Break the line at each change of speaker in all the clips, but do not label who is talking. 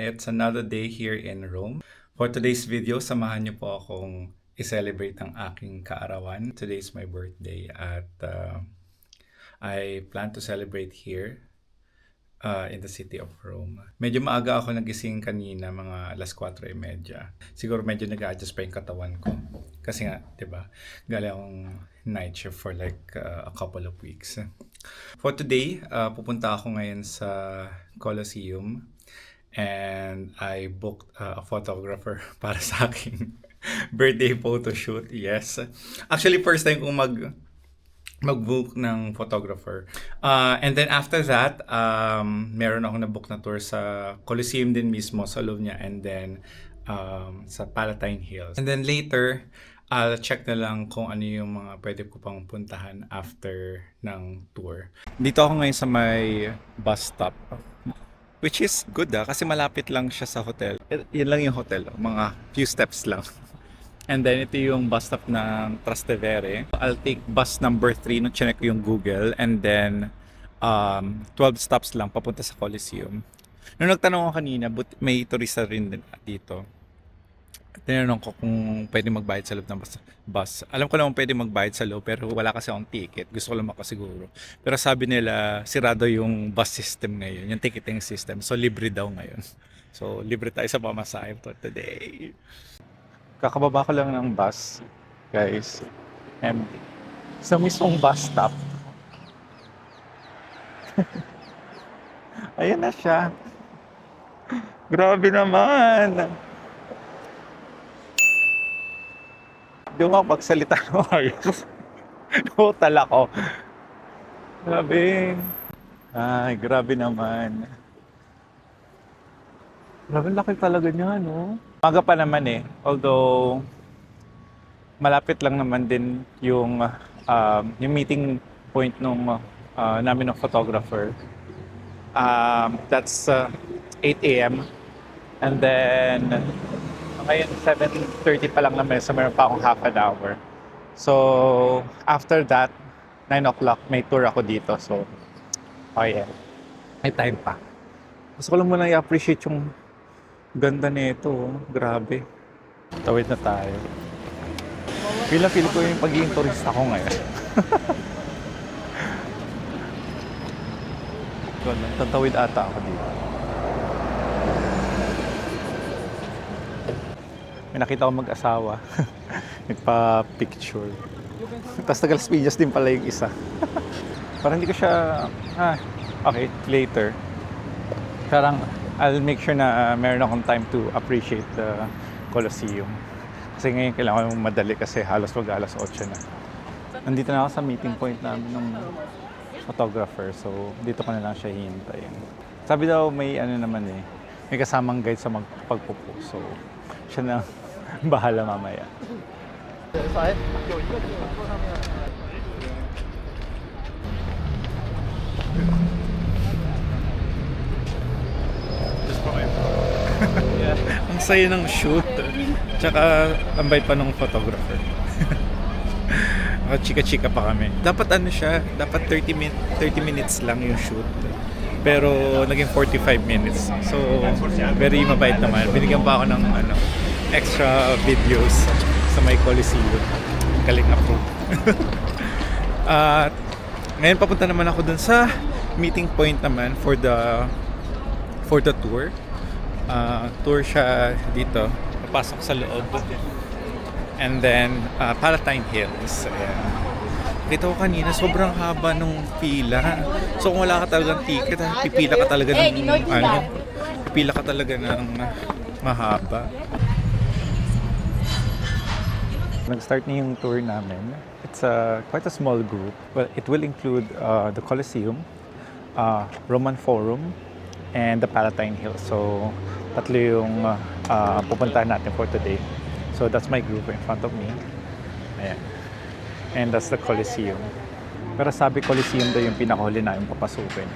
It's another day here in Rome. For today's video, samahan niyo po akong i-celebrate ang aking kaarawan. Today is my birthday at I plan to celebrate here in the city of Rome. Medyo maaga ako nagising kanina, mga alas 4:30. Siguro medyo nag-a-adjust pa yung katawan ko. Kasi nga, di ba, galing akong night shift for like a couple of weeks. For today, pupunta ako ngayon sa Colosseum and I booked a photographer para sa aking birthday photo shoot. Yes. Actually, first time kong mag-book ng photographer. And then after that, meron akong na-book na tour sa Colosseum din mismo, sa loob niya, and then sa Palatine Hills. And then later, I'll check na lang kung ano yung mga pwede ko pang puntahan after ng tour. Dito ako ngayon sa may bus stop, which is good kasi malapit lang siya sa hotel. Yan lang yung hotel, mga few steps lang. And then ito yung bus stop ng Trastevere. I'll take bus number 3, no, chinek ko yung Google, and then 12 stops lang papunta sa Colosseum. Nung nagtanong ako kanina, may turista rin dito. Tinanong ko kung pwede magbayad sa loob ng bus. Alam ko naman pwede magbayad sa loob, pero wala kasi akong ticket. Gusto ko lang makasiguro. Pero sabi nila, sirado yung bus system ngayon, yung ticketing system. So libre daw ngayon. So libre tayo sa pamasahe for today. Kakababa ko lang ng bus, guys. And sa mismong bus stop. Ayan na siya. Grabe naman. Hindi mo magsalita ng ayos. Nahutal ako. Grabe. Ay, grabe naman. Grabe laki talaga niya, no? Maga pa naman eh. Although, malapit lang naman din yung meeting point nung namin ng photographer. That's 8 a.m. And then, ngayon 7:30 pa lang naman, so meron pa akong half an hour. So, after that, 9 o'clock, may tour ako dito. So, oh yeah, may time pa. Gusto ko lang muna i-appreciate yung ganda nito. Grabe. Tawid na tayo. Feel ko yung pagiging turista ko ngayon. Tatawid ata ako dito. May nakita ko mag-asawa. Nagpa-picture. Tapos taga Las Piñas din pala yung isa. Parang hindi ko siya... okay, later. Parang I'll make sure na meron akong time to appreciate the Colosseum. Kasi ngayon kailangan ko madali kasi halos mag-alas 8 na. Nandito na ako sa meeting point namin ng photographer. So, dito ko na lang siya hihintayin. Sabi daw may naman eh. May kasamang guide sa pagpupo. So, siya na bahala mamaya. Ang saya ng shoot. Tsaka ang bait pa ng photographer. Chika-chika pa kami. Dapat siya, dapat 30 minutes lang yung shoot. Pero naging 45 minutes. So, very mabait naman. Binigyan pa ako ng extra videos sa my Colosseum. Galing approve. At ngayon papunta naman ako dun sa meeting point naman for the tour. Tour siya dito. Papasok sa loob. And then Palatine Hills. Ayan. Kita ko kanina, sobrang haba nung pila. So kung wala ka talagang ticket, pipila ka talaga ng mahaba. Nag-start na yung tour namin. It's quite a small group. Well, it will include the Colosseum, Roman Forum, and the Palatine Hills. So tatlo yung pupuntahan natin for today. So that's my group in front of me. Ayan. And that's the Colosseum. Pero sabi Colosseum daw yung pinakahuli namin papasukin.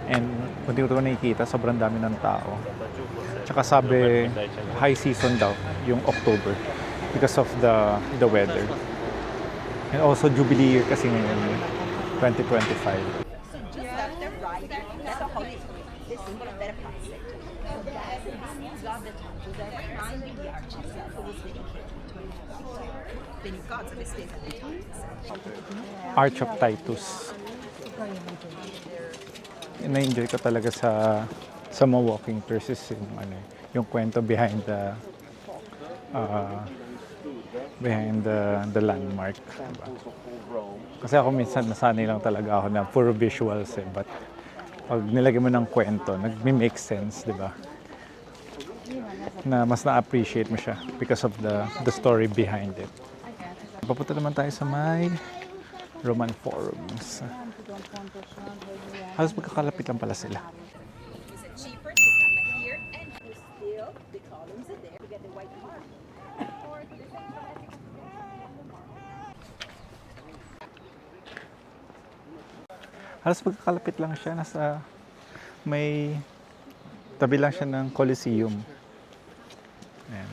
And kung dito ko nakikita, sobrang dami ng tao. Tsaka sabi, high season daw, yung October. Because of the weather. And also Jubilee year kasi ngayon, 2025.
got the titles every night in the arch itself. It was dedicated to the new gods of the state and the titles.
Arch of Titus. Na-enjoy ko talaga sa mga walking tours is yung kwento behind the landmark. Diba? Kasi ako minsan nasanay lang talaga ako na puro visuals but pag nilagay mo ng kwento, nag-make sense, di ba? Na mas na-appreciate mo siya because of the story behind it. Papunta naman tayo sa may Roman forums. Halos magkakalapit lang pala sila.
Is it cheaper to come here and still the columns are there to get the white part?
Halos magkakalapit lang siya. Nasa may tabi lang siya ng Colosseum. Ayan.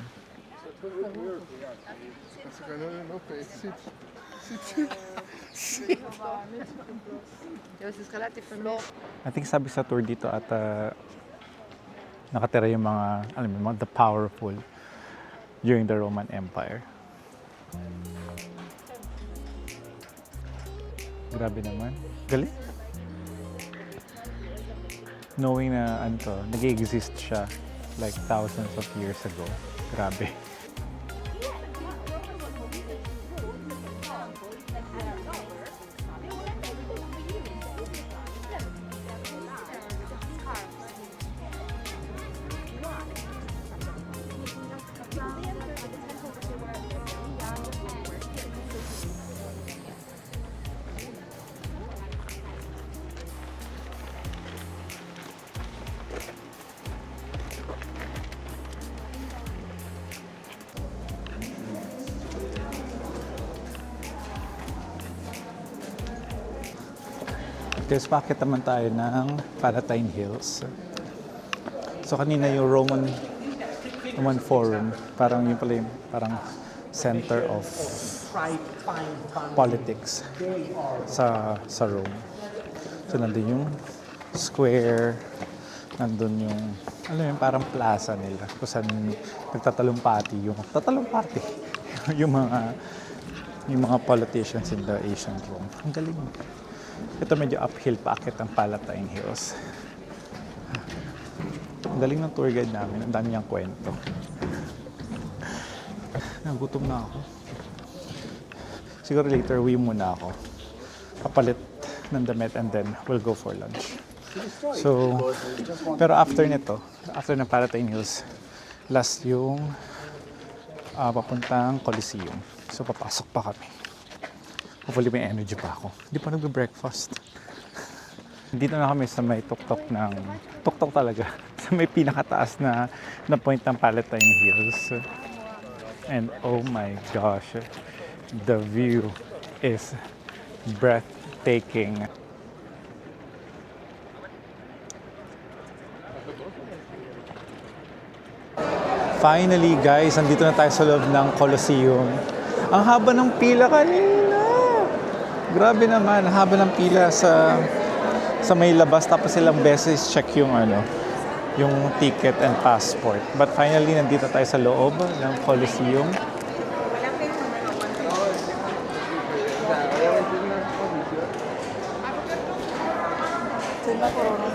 I think sabi sa tour dito at nakatira yung mga, alam mo, the powerful during the Roman Empire. Grabe naman. Galing. Knowing na nag-exist siya like thousands of years ago. Grabe. There's packet naman tayo ng Palatine Hills. So kanina yung Roman Forum, parang yun pala yung parang center of politics sa Rome. So nandun yung square, nandun yung parang plaza nila kung saan nagtatalumpati yung mga politicians in the ancient Rome. Ang galing. Ito medyo uphill packet ang Palatine Hills. Ang galing ng tour guide namin. Ang dami niyang kwento. Nagutom na ako. Siguro later, uwi muna ako. Papalit ng damit and then we'll go for lunch. So, pero after nito, after ng Palatine Hills, last yung papuntang Colosseum. So, papasok pa kami. Hopefully may energy pa ako. Hindi pa nagbe-breakfast. Dito na kami sa may tuktok talaga. Sa may pinakataas na point ng Palatine Hills. And oh my gosh, the view is breathtaking. Finally guys, nandito na tayo sa loob ng Colosseum. Ang haba ng pila kanina. Grabe naman, haba ng pila sa may labas, tapos ilang beses check yung ticket and passport. But finally, nandito tayo sa loob ng Colosseum.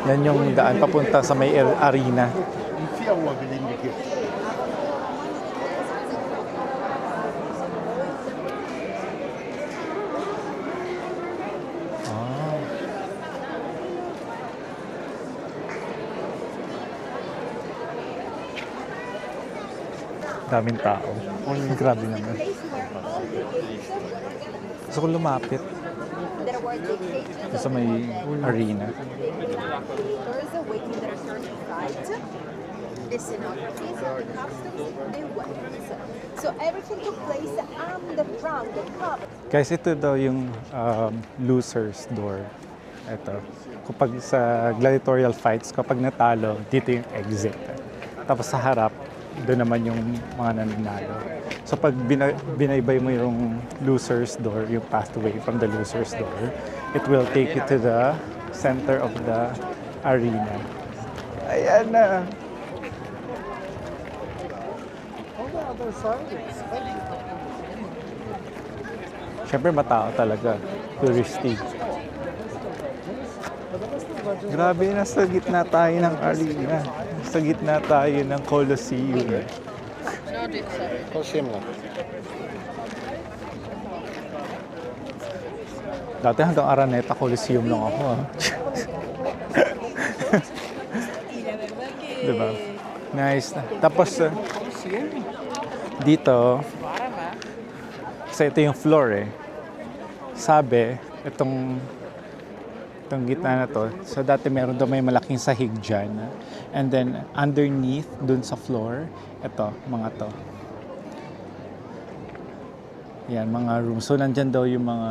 Yan yung daan papunta sa may arena. Daming tao. Grabe naman. Gusto ko lumapit sa may arena.
The scenographies, the costumes, the weapons. So everything took place on the front, the top.
Guys, ito daw yung loser's door. Ito. Kapag sa gladiatorial fights, kapag natalo, dito yung exit. Tapos sa harap, doon naman yung mga nananalo. So pag binaybay mo yung loser's door, yung pathway from the loser's door, it will take you to the center of the arena. Ayan na! Siyempre matao talaga. Touristy. Grabe, nasa gitna tayo ng arena. Nasa gitna tayo ng Colosseum.
Coliseum lang.
Dati hanggang Araneta Coliseum lang ako. Diba? Nice. Tapos, dito, kasi ito yung floor eh. Sabi, itong gitna na to. So dati meron daw may malaking sahig dyan. And then underneath, dun sa floor, ito, mga to. Yan, mga rooms. So nandyan daw yung mga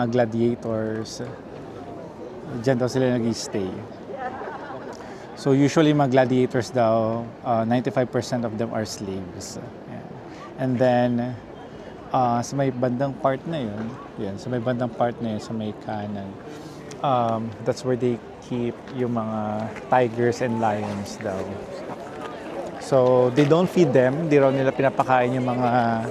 gladiators. Diyan daw sila nag-stay. So usually mga gladiators daw, 95% of them are slaves. Yan. And then, sa may bandang part na yun, sa may bandang part na yun, sa may kanan, that's where they keep yung mga tigers and lions daw. So, they don't feed them, di raw nila pinapakain yung mga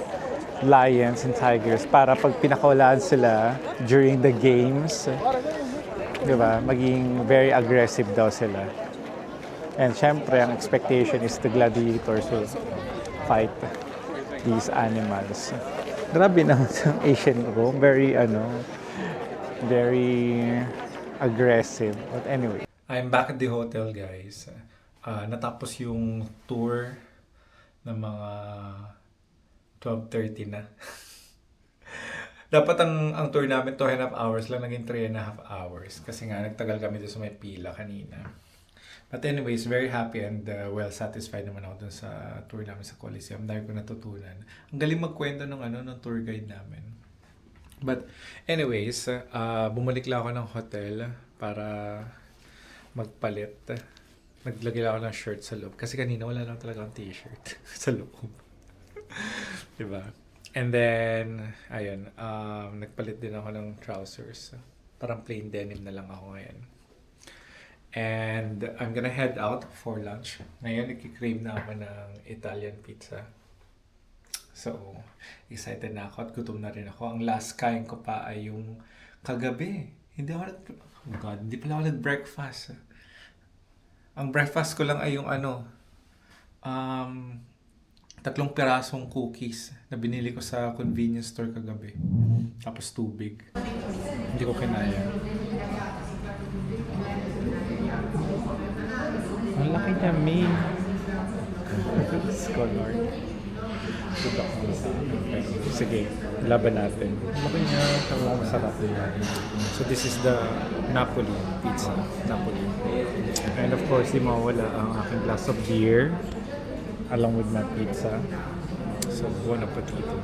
lions and tigers para pag pinakawalaan sila during the games, di ba, maging very aggressive daw sila. And syempre, ang expectation is the gladiators will fight these animals. Grabe naman sa Asian Rome. Very aggressive. But anyway. I'm back at the hotel, guys. Natapos yung tour ng mga 12:30 na. Dapat ang tour namin 2.5 hours lang, naging 3.5 hours. Kasi nga, nagtagal kami doon sa may pila kanina. But anyways, very happy and well satisfied naman ako dun sa tour namin sa Coliseum. Dahil ko natutunan. Ang galing magkwento ng tour guide namin. But anyways, bumalik lang ako ng hotel para magpalit. Naglagay lang ako ng shirt sa loob. Kasi kanina wala lang talaga akong t-shirt sa loob. Diba? And then, ayun, nagpalit din ako ng trousers. Parang plain denim na lang ako ngayon. And I'm gonna head out for lunch. Ngayon, nagkikrave na ako ng Italian pizza. So, excited na ako at gutom na rin ako. Ang last kain ko pa ay yung kagabi. Hindi pala ako nag-breakfast. Ang breakfast ko lang ay yung 3 pirasong cookies na binili ko sa convenience store kagabi. Tapos tubig. Hindi ko kinaya. Ang laki niya, May. Scholar. Sudak mo sa akin. Sige, laban natin. Ang laki niya, talagang masarap. So this is the Napoli pizza. Napoli. And of course, di mawala ang aking glass of beer along with my pizza. So, buon appetito.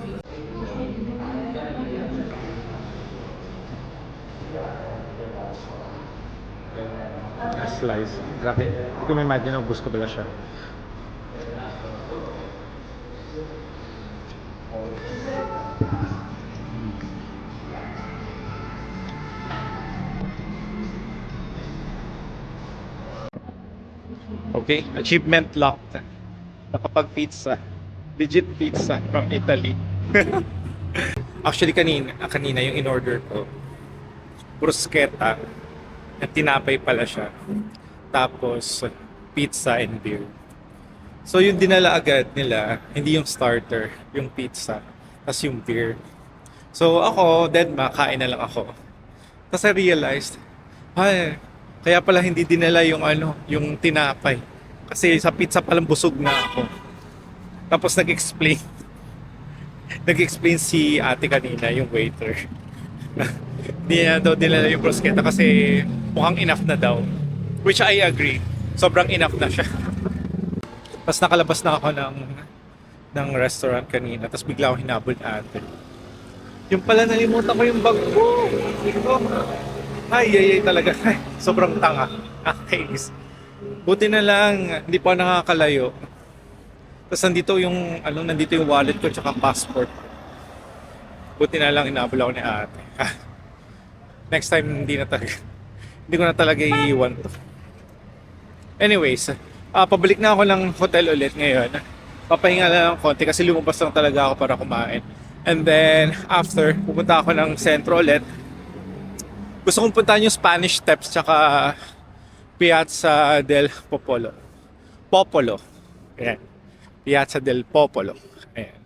Slice. Grabe. Hindi ko ma-imagine na ubus ko pala siya. Okay, achievement locked. Nakapag-pizza. Legit pizza from Italy. Actually, kanina yung in-order ko, bruschetta. At tinapay pala siya. Tapos, pizza and beer. So, yung dinala agad nila, hindi yung starter, yung pizza. Tapos yung beer. So, ako, deadma, kain na lang ako. Tapos I realized, kaya pala hindi dinala yung yung tinapay. Kasi sa pizza palang busog na ako. Tapos nag-explain si ate kanina, yung waiter. Hindi na daw dinala yung bruschetta kasi mukhang enough na daw. Which I agree. Sobrang enough na siya. Tapos nakalabas na ako ng restaurant kanina. Tapos bigla ako hinabol na ate. Yung pala nalimutan ko yung bag ko. Ay talaga. Ay, sobrang tanga. Nakakainis. Buti na lang, hindi pa nakakalayo. Tapos nandito yung wallet ko tsaka passport. Buti na lang hinabol ako ni ate. Next time hindi ko na talaga iiwan to. Anyways, pabalik na ako ng hotel ulit ngayon. papahinga lang ng konti kasi lumabas lang talaga ako para kumain. And then, after, pupunta ako ng sentro ulit. Gusto kong puntahan yung Spanish Steps tsaka Piazza del Popolo. Popolo. Ayan. Piazza del Popolo. Ayan.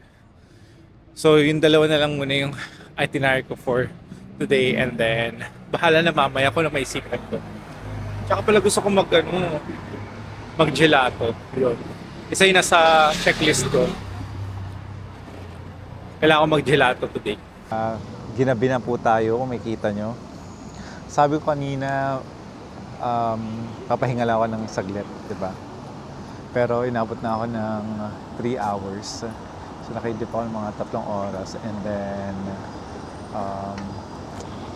So, yung dalawa na lang muna yung itinerary ko for today. And then, bahala na mamaya kung na may secret ko. Tsaka pala gusto ko mag-gelato. Yun. Isa yun nasa checklist ko. Kailangan ko mag-gelato today.
Ginabi na po tayo kung makita nyo. Sabi ko kanina, papahinga lang ako ng saglit, di ba? Pero inabot na ako ng 3 hours. So nakaidip ako ng mga 3 oras. And then,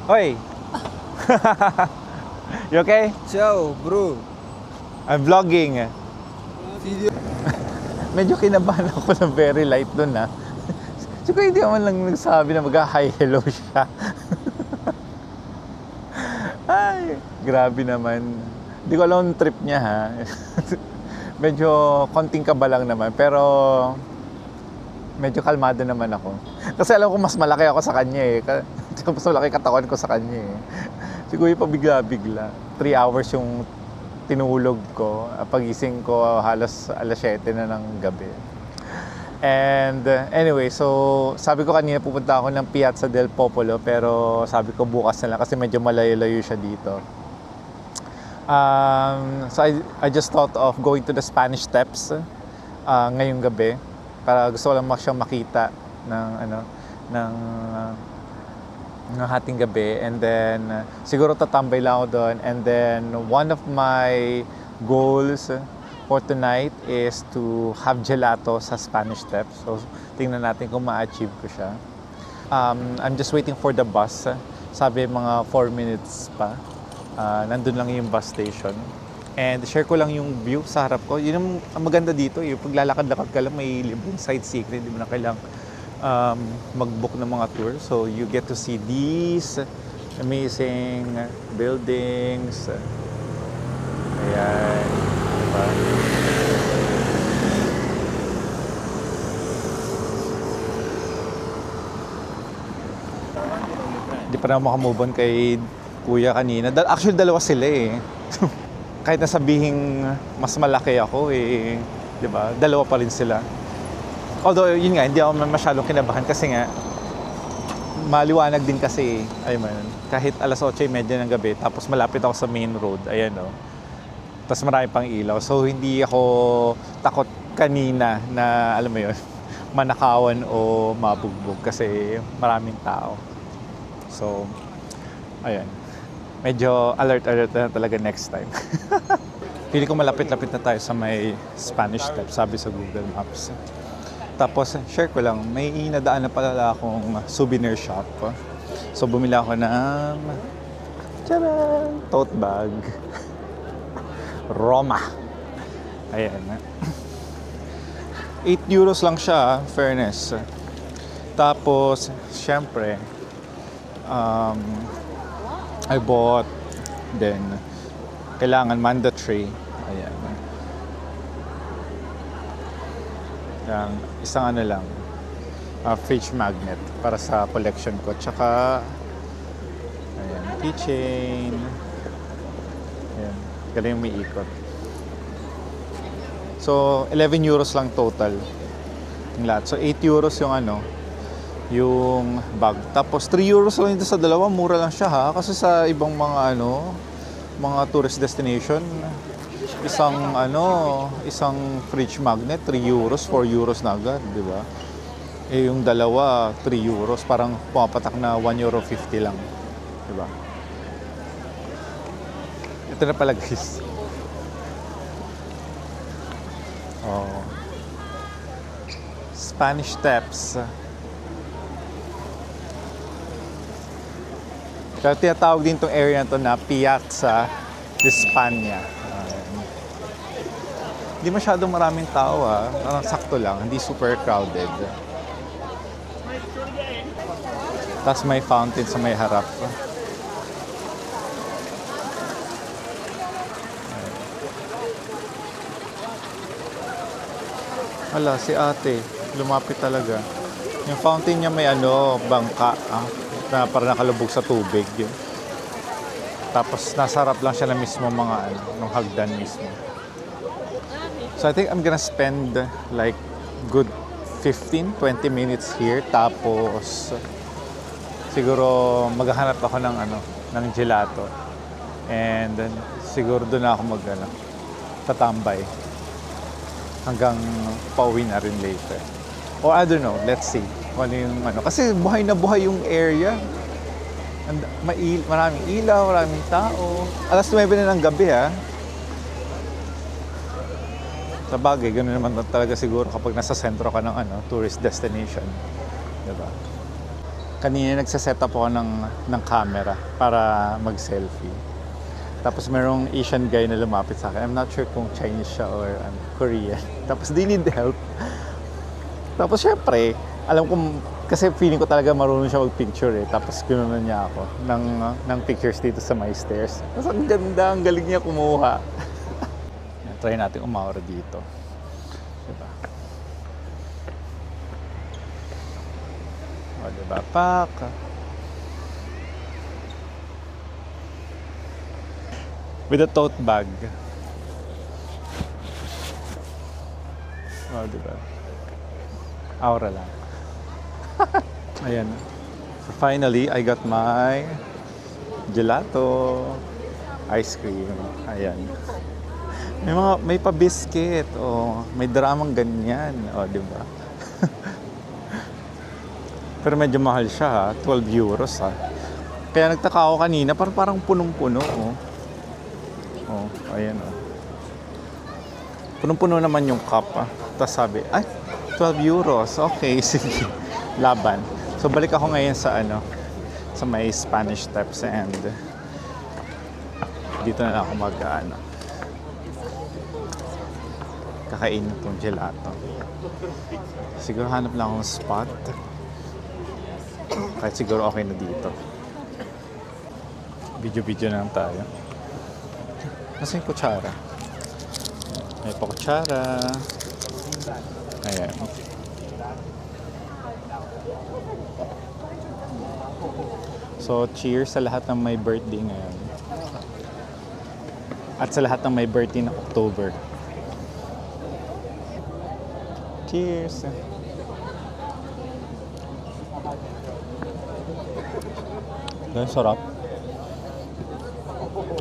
Hoy! You okay?
Ciao, bro.
I'm vlogging. Medyo kinabahan ako ng very light dun, ha? Siguro hindi naman lang nagsabi na mag-hi hello siya. Ay, grabe naman. Hindi ko alam yung trip niya, ha? Medyo konting kaba lang naman, pero medyo kalmado naman ako. Kasi alam ko mas malaki ako sa kanya, eh. Mas malaki katawan ko sa kanya, eh. Siguro yung pabigla-bigla. 3 hours yung tinulog ko. Pagising ko halos alas 7 na ng gabi. And anyway, so sabi ko kanina pupunta ako ng Piazza del Popolo, pero sabi ko bukas na lang kasi medyo malayo-layo siya dito. So I just thought of going to the Spanish Steps ngayong gabi para gusto ko lang siyang makita ng hating gabi. And then siguro tatambay lang ako doon. And then one of my goals for tonight is to have gelato sa Spanish Steps. So tingnan natin kung ma-achieve ko siya. I'm just waiting for the bus. Sabi mga 4 minutes pa. Nandun lang yung bus station. And share ko lang yung view sa harap ko. Yun ang maganda dito. Yung paglalakad-lakad ka lang, may libreng sightseeing. Hindi mo na kailangang mag-book ng mga tour. So you get to see these amazing buildings. Ayan. Diba? Hindi pa na makamove on kay kuya kanina. Actually, dalawa sila, eh. Kahit na sabihin mas malaki ako, eh. Diba? Dalawa pa rin sila. Although, yun nga, hindi ako masyadong kinabahan kasi nga, maliwanag din kasi, ayun man, kahit alas 8:30 ng gabi, tapos malapit ako sa main road, ayan o. Tapos marami pang ilaw. So, hindi ako takot kanina na, alam mo yun, manakawan o mabugbog kasi maraming tao. So, ayan. Medyo alert na talaga next time. Pili ko malapit-lapit na tayo sa may Spanish Steps, sabi sa Google Maps. Tapos, share ko lang, may inadaan na pala akong souvenir shop. So, bumili ako ng tcharan! Tote bag. Roma. Ayan. 8 euros lang siya, fairness. Tapos, syempre, I bought, then, kailangan mandatory. Ayan. Isang ano lang, fridge magnet para sa collection ko. Tsaka, ayan, keychain. Ayan, galing may ikot. So, 11 euros lang total yung lahat. So, 8 euros yung yung bag. Tapos, 3 euros lang ito sa dalawa. Mura lang siya, ha? Kasi sa ibang mga mga tourist destination, isang fridge magnet, 3 euros, 4 euros na agad, di ba? Eh, yung dalawa, 3 euros, parang pumapatak na 1.50 euro lang, di ba? Ito na pala, guys. Oh. Spanish Steps. Kaya tinatawag din itong area na ito na Piazza de España. Hindi masyadong maraming tao, ha. Parang sakto lang, hindi super crowded. Tapos may fountain sa may harap. Wala, si ate. Lumapit talaga. Yung fountain niya may ano, bangka. Na parang nakalubog sa tubig. Yun. Tapos nasa harap lang siya na mismo mga ano, nung hagdan mismo. So I think I'm gonna spend like good 15-20 minutes here. Tapos siguro maghahanap ako ng ano, ng gelato. And then siguro doon ako tatambay. Hanggang pauwi na rin later. Or I don't know, let's see. Kung ano yung ano. Kasi buhay na buhay yung area. Maraming ilaw, maraming tao. Alas 9 na ng gabi Sa bagay, ganoon naman talaga siguro kapag nasa sentro ka ng tourist destination. Diba? Kanina nagsaset up ako ng camera para mag-selfie. Tapos merong Asian guy na lumapit sa akin. I'm not sure kung Chinese siya or Korean. Tapos they need help. Tapos syempre, alam ko, kasi feeling ko talaga marunong siya mag-picture Tapos kinunan niya ako ng pictures dito sa my stairs. Tapos ang ganda, ang galing niya kumuha. Try natin umawar dito. Diba? O diba? Pak! With a tote bag. O diba? Aura lang. Ayan. So finally, I got my gelato ice cream. Ayan. May pa-biscuit. May dramang ganyan. Di ba? Pero medyo mahal siya 12 euros Kaya nagtaka ako kanina, parang punong-puno ayan Punong-puno naman yung cup Tapos sabi, 12 euros. Okay, sige. Laban. So balik ako ngayon sa sa may Spanish Steps and dito na lang ako kakain itong gelato. Siguro hanap lang akong spot. Kahit siguro okay na dito. Video na lang tayo. Nasa yung kutsara? May pa kutsara. Ayan. So, cheers sa lahat ng may birthday ngayon. At sa lahat ng may birthday ng October. Cheers! Ganun sarap.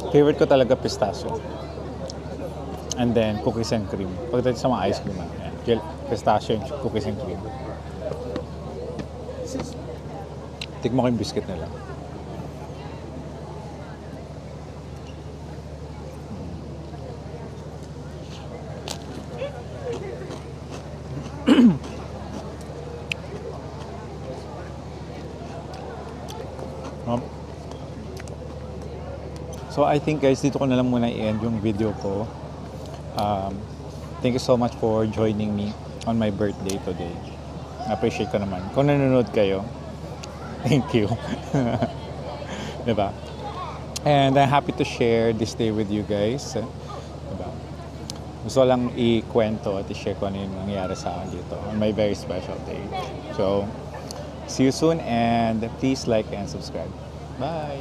Favorite ko talaga pistachio. And then, cookies and cream. Pagdating sa mga ice cream, pistachio and cookies and cream. Tikmo ko yung biscuit nila. So I think guys, dito ko na lang muna i-end yung video ko. Thank you so much for joining me on my birthday today. Appreciate ko naman. Kung nanonood kayo, thank you. Diba? And I'm happy to share this day with you guys. Diba? Gusto lang i-kwento at i-share ko ano yung nangyari sa akin dito on my very special day. So, see you soon and please like and subscribe. Bye!